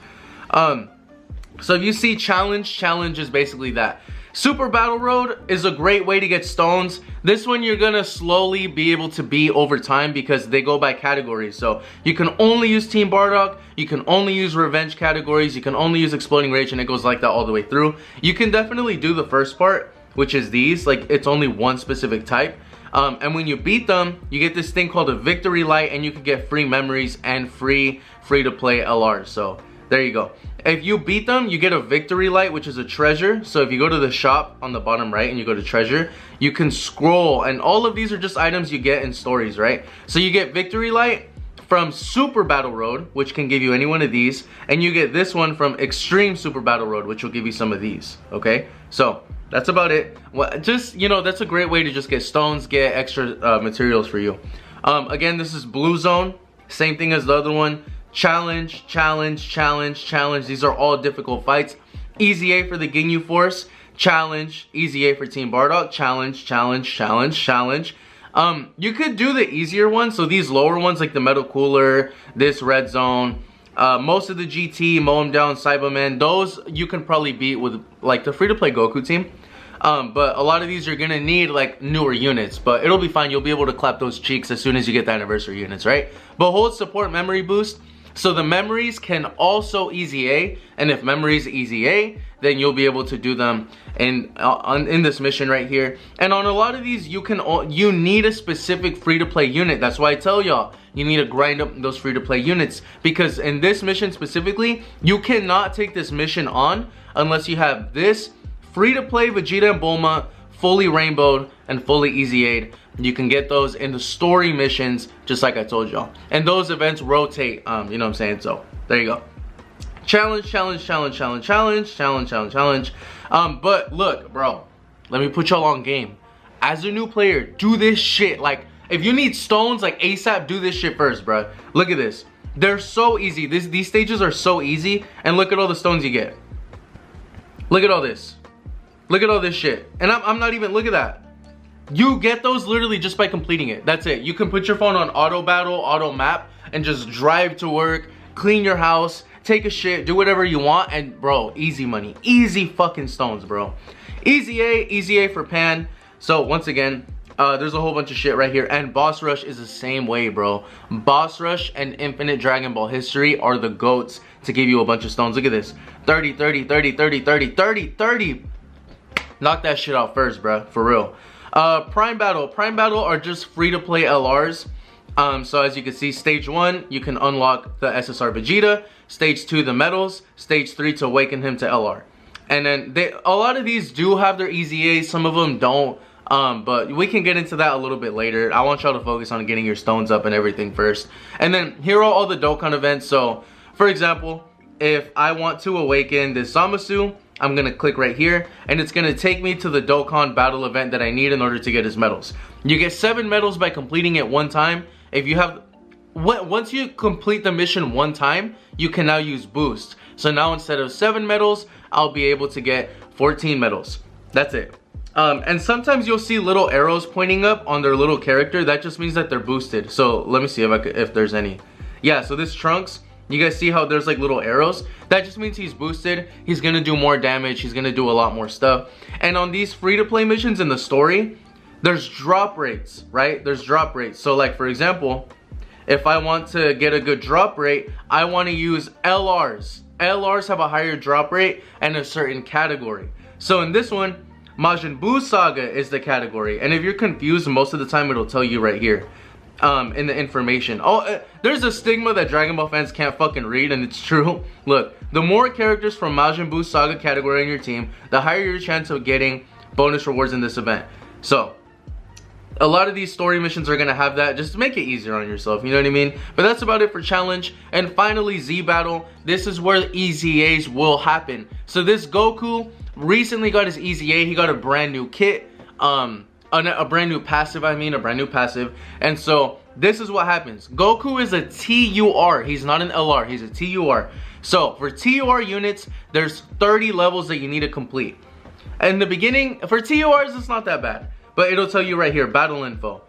So if you see challenge is basically that. Super Battle Road is a great way to get stones. This one you're gonna slowly be able to beat over time because they go by categories. So you can only use Team Bardock, you can only use Revenge categories, you can only use Exploding Rage, and it goes like that all the way through. You can definitely do the first part, which is these, like it's only one specific type. And when you beat them, you get this thing called a Victory Light, and you can get free memories and free to play LRs. So there you go. If you beat them, you get a Victory Light, which is a treasure. So if you go to the shop on the bottom right and you go to treasure, you can scroll, and all of these are just items you get in stories, right? So you get Victory Light from Super Battle Road, which can give you any one of these, and you get this one from Extreme Super Battle Road, which will give you some of these, okay? So that's about it. Well, just, you know, that's a great way to just get stones, get extra materials for you. Again, this is Blue Zone, same thing as the other one. Challenge. These are all difficult fights. Easy A for the Ginyu Force. Challenge. Easy A for Team Bardock. Challenge. You could do the easier ones. So these lower ones like the Metal Cooler, this Red Zone, most of the GT, Mow 'em Down, Cyberman, those you can probably beat with like the free-to-play Goku team. But a lot of these you're gonna need like newer units, but it'll be fine. You'll be able to clap those cheeks as soon as you get the anniversary units, right? But hold support memory boost. So the memories can also easy A, and if memories easy A, then you'll be able to do them in this mission right here. And on a lot of these, you need a specific free-to-play unit. That's why I tell y'all, you need to grind up those free-to-play units, because in this mission specifically, you cannot take this mission on unless you have this free-to-play Vegeta and Bulma, fully rainbowed and fully easy A'd. You can get those in the story missions, just like I told y'all. And those events rotate, you know what I'm saying? So, there you go. Challenge. But look, bro, let me put y'all on game. As a new player, do this shit. Like, if you need stones, like ASAP, do this shit first, bro. Look at this. They're so easy. These stages are so easy. And look at all the stones you get. Look at all this. Look at all this shit. And I'm not even, look at that. You get those literally just by completing it. That's it. You can put your phone on auto battle, auto map, and just drive to work, clean your house, take a shit, do whatever you want, and bro, easy money. Easy fucking stones, bro. Easy A for Pan. So once again, there's a whole bunch of shit right here. And Boss Rush is the same way, bro. Boss Rush and Infinite Dragon Ball History are the GOATs to give you a bunch of stones. Look at this. 30. Knock that shit out first, bro. For real. Prime Battle are just free-to-play LRs. So as you can see, stage 1, you can unlock the SSR Vegeta. Stage 2, the medals. Stage 3, to awaken him to LR. And then a lot of these do have their easy A's, some of them don't. But we can get into that a little bit later. I want y'all to focus on getting your stones up and everything first. And then here are all the Dokkan events. So, for example, if I want to awaken this Zamasu, I'm gonna click right here, and it's gonna take me to the Dokkan battle event that I need in order to get his medals. You get 7 medals by completing it one time. if you have, once you complete the mission one time, you can now use boost. So now instead of 7 medals, I'll be able to get 14 medals. That's it. And sometimes you'll see little arrows pointing up on their little character. That just means that they're boosted. So let me see if there's any. Yeah, so this Trunks, you guys see how there's like little arrows? That just means he's boosted. He's gonna do more damage. He's gonna do a lot more stuff. And on these free-to-play missions in the story, there's drop rates, right? There's drop rates. So like, for example, if I want to get a good drop rate, I want to use LRs. LRs have a higher drop rate and a certain category. So in this one, Majin Buu Saga is the category. And if you're confused, most of the time it'll tell you right here in the information. There's a stigma that Dragon Ball fans can't fucking read, and it's true. Look, the more characters from Majin Buu Saga category on your team, the higher your chance of getting bonus rewards in this event. So a lot of these story missions are gonna have that, just to make it easier on yourself, you know what I mean? But that's about it for challenge. And finally, Z Battle. This is where EZAs will happen. So this Goku recently got his EZA. He got a brand new kit, a brand new passive, a brand new passive. And so this is what happens. Goku is a TUR. He's not an LR, he's a TUR. So for TUR units, there's 30 levels that you need to complete. In the beginning, for TURs, it's not that bad. But it'll tell you right here, battle info.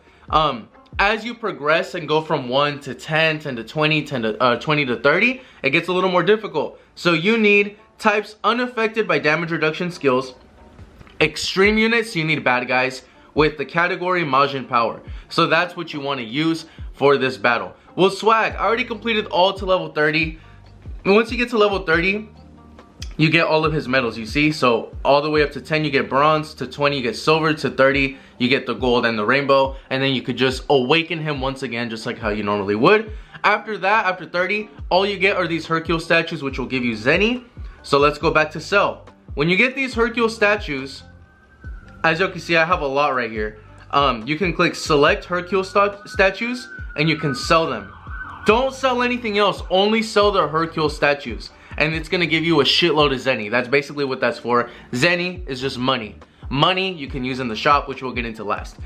As you progress and go from 1 to 10, 10 to 20, 10 to 20 to 30, it gets a little more difficult. So you need types unaffected by damage reduction skills. Extreme units, you need bad guys with the category Majin Power. So that's what you want to use for this battle. Well, Swag, I already completed all to level 30. And once you get to level 30, you get all of his medals, you see? So all the way up to 10 you get bronze, to 20 you get silver, to 30 you get the gold and the rainbow, and then you could just awaken him once again, just like how you normally would. After that, after 30, all you get are these Hercule statues, which will give you Zenny. So let's go back to sell. When you get these Hercule statues, as you can see, I have a lot right here. You can click select Hercule statues and you can sell them. Don't sell anything else, only sell the Hercule statues. And it's gonna give you a shitload of Zenny. That's basically what that's for. Zenny is just money. Money you can use in the shop, which we'll get into last.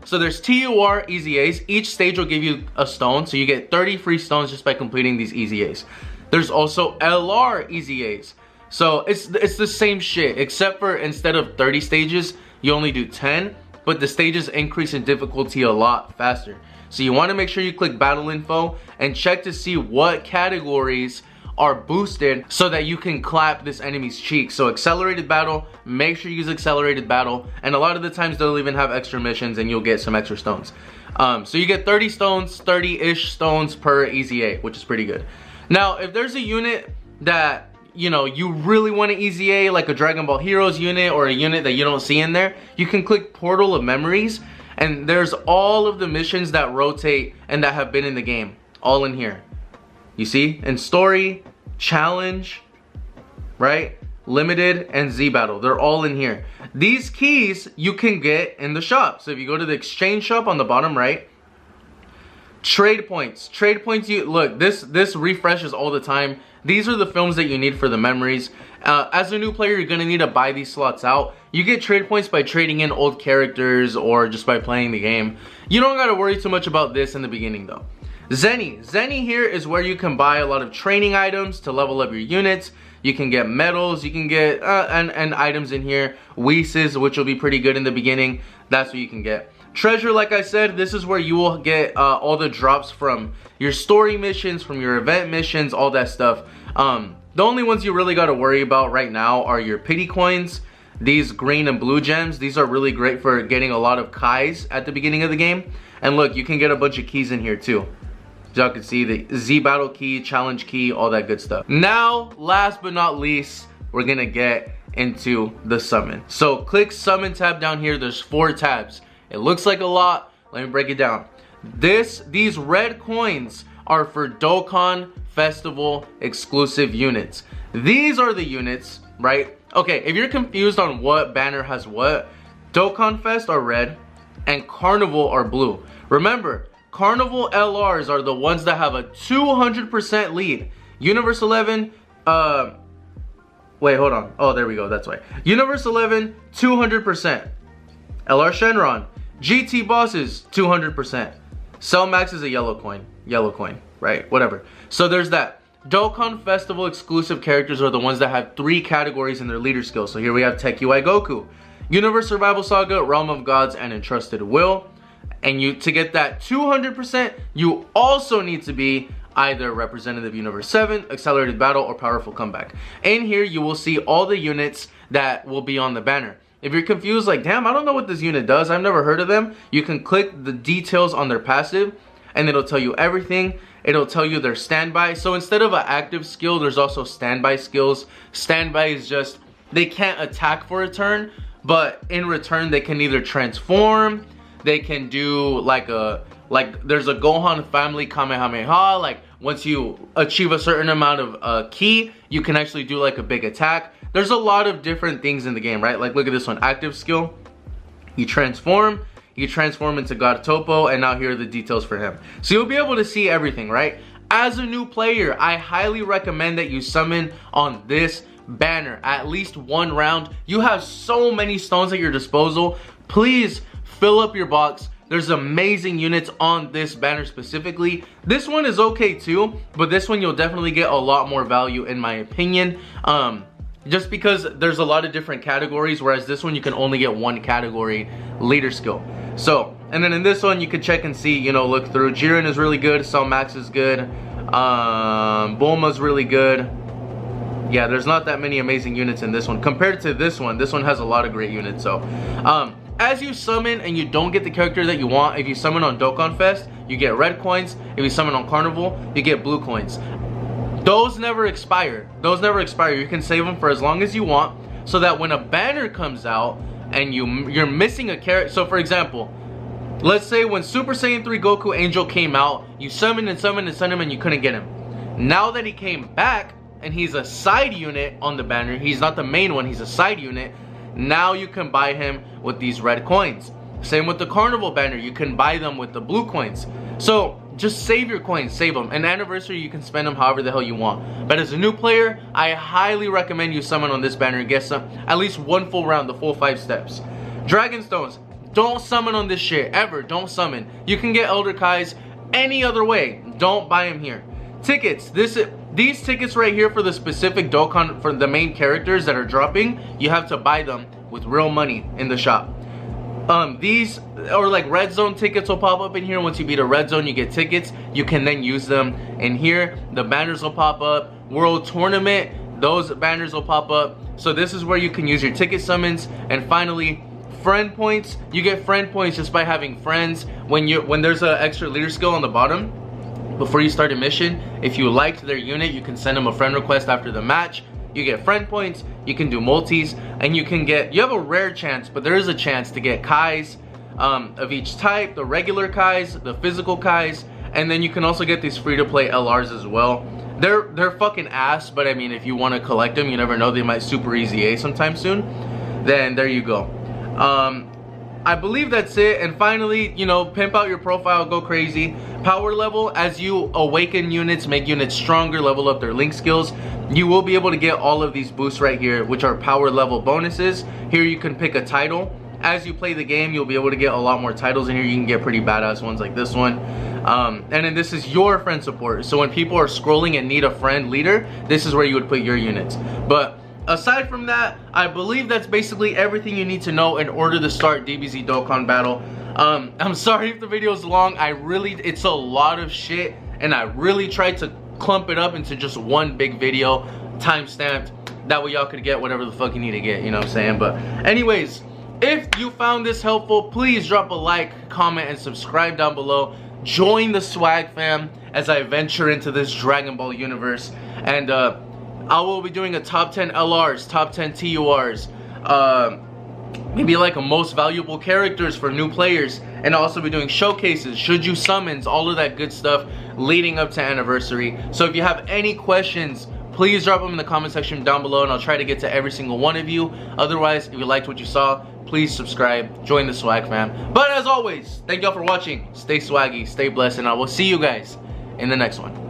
So there's TUR EZAs. Each stage will give you a stone, so you get 30 free stones just by completing these EZAs. There's also LR EZAs. So it's the same shit, except for instead of 30 stages, you only do 10, but the stages increase in difficulty a lot faster. So you wanna make sure you click battle info and check to see what categories are boosted so that you can clap this enemy's cheek. So accelerated battle, make sure you use accelerated battle, and a lot of the times they'll even have extra missions and you'll get some extra stones. So you get 30 stones, 30-ish stones per EZA, which is pretty good. Now, if there's a unit that you really want to EZA, like a Dragon Ball Heroes unit or a unit that you don't see in there, you can click Portal of Memories, and there's all of the missions that rotate and that have been in the game, all in here. You see? In story, challenge, right? Limited, and Z Battle. They're all in here. These keys you can get in the shop. So if you go to the exchange shop on the bottom right, trade points. Trade points, look, this refreshes all the time. These are the films that you need for the memories. As a new player, you're gonna need to buy these slots out. You get trade points by trading in old characters or just by playing the game. You don't gotta worry too much about this in the beginning though. Zenny. Zenny here is where you can buy a lot of training items to level up your units. You can get medals, you can get and items in here. Whis, which will be pretty good in the beginning. That's what you can get. Treasure, like I said, this is where you will get all the drops from your story missions, from your event missions, all that stuff. The only ones you really got to worry about right now are your pity coins. These green and blue gems, these are really great for getting a lot of Kais at the beginning of the game. And look, you can get a bunch of keys in here too. As y'all can see, the Z Battle key, challenge key, all that good stuff. Now, last but not least, we're gonna get into the summon. So click summon tab down here. There's 4 tabs. It looks like a lot. Let me break it down. These red coins are for Dokkan Festival exclusive units. These are the units, right? Okay, if you're confused on what banner has what, Dokkan Fest are red and Carnival are blue. Remember, Carnival LRs are the ones that have a 200% lead. Universe 11, wait, hold on. Oh, there we go, that's why. Universe 11, 200%. LR Shenron, GT Bosses, 200%. Cell Max is a yellow coin, right? Whatever. So there's that. Dokkan Festival exclusive characters are the ones that have 3 categories in their leader skill. So here we have Tech UI Goku, Universe Survival Saga, Realm of Gods, and Entrusted Will. And to get that 200%, you also need to be either Representative Universe 7, Accelerated Battle, or Powerful Comeback. In here, you will see all the units that will be on the banner. If you're confused, like, damn, I don't know what this unit does, I've never heard of them, you can click the details on their passive, and it'll tell you everything. It'll tell you their standby. So instead of an active skill, there's also standby skills. Standby is just, they can't attack for a turn, but in return, they can either transform, they can do like there's a Gohan family Kamehameha, like once you achieve a certain amount of ki, you can actually do like a big attack. There's a lot of different things in the game, right? Like look at this one, active skill, you transform into God Topo, and now here are the details for him. So you'll be able to see everything, right? As a new player, I highly recommend that you summon on this banner at least 1 round. You have so many stones at your disposal. Please fill up your box. There's amazing units on this banner specifically. This one is okay too, but this one you'll definitely get a lot more value in my opinion. Just because there's a lot of different categories, whereas this one you can only get 1 category leader skill. So, and then in this one you can check and see, you know, look through. Jiren is really good, Cell Max is good, Bulma's really good. Yeah, there's not that many amazing units in this one. Compared to this one has a lot of great units. So, as you summon and you don't get the character that you want, if you summon on Dokkan Fest, you get red coins. If you summon on Carnival, you get blue coins. Those never expire. You can save them for as long as you want, so that when a banner comes out and you're missing a character. So for example, let's say when Super Saiyan 3 Goku Angel came out, you summoned him and you couldn't get him. Now that he came back and he's a side unit on the banner, he's not the main one, he's a side unit. Now you can buy him with these red coins. Same with the Carnival banner, you can buy them with the blue coins. So just save your coins, save them. An anniversary, you can spend them however the hell you want. But as a new player, I highly recommend you summon on this banner and get some, at least 1 full round, the full 5 steps. Dragon Stones, don't summon on this shit, ever, don't summon. You can get Elder Kais any other way, don't buy them here. Tickets, these tickets right here for the specific Dokkan, for the main characters that are dropping, you have to buy them with real money in the shop. These, or like red zone tickets will pop up in here. Once you beat a red zone, you get tickets. You can then use them in here. The banners will pop up. World Tournament, those banners will pop up. So this is where you can use your ticket summons. And finally, friend points. You get friend points just by having friends. When there's an extra leader skill on the bottom, before you start a mission, if you liked their unit, you can send them a friend request after the match. You get friend points, you can do multis, and you have a rare chance, but there is a chance to get Kais of each type, the regular Kais, the physical Kais, and then you can also get these free-to-play LRs as well. They're fucking ass, but I mean, if you want to collect them, you never know, they might super easy A sometime soon. Then there you go. I believe that's it. And finally, you know, pimp out your profile, go crazy. Power level, as you awaken units, make units stronger, level up their link skills, you will be able to get all of these boosts right here, which are power level bonuses. Here you can pick a title. As you play the game, you'll be able to get a lot more titles in here. You can get pretty badass ones like this one. And then this is your friend support. So when people are scrolling and need a friend leader, this is where you would put your units. But aside from that, I believe that's basically everything you need to know in order to start DBZ Dokkan Battle. I'm sorry if the video is long. It's a lot of shit, and I really tried to clump it up into just one big video, time-stamped. That way y'all could get whatever the fuck you need to get, you know what I'm saying? But anyways, if you found this helpful, please drop a like, comment, and subscribe down below. Join the Swag fam as I venture into this Dragon Ball universe. And I will be doing a top 10 LRs, top 10 TURs, maybe like a most valuable characters for new players, and I'll also be doing showcases, should you summons, all of that good stuff leading up to anniversary. So if you have any questions, please drop them in the comment section down below, and I'll try to get to every single one of you. Otherwise, if you liked what you saw, please subscribe, join the Swag fam. But as always, thank y'all for watching. Stay swaggy, stay blessed, and I will see you guys in the next one.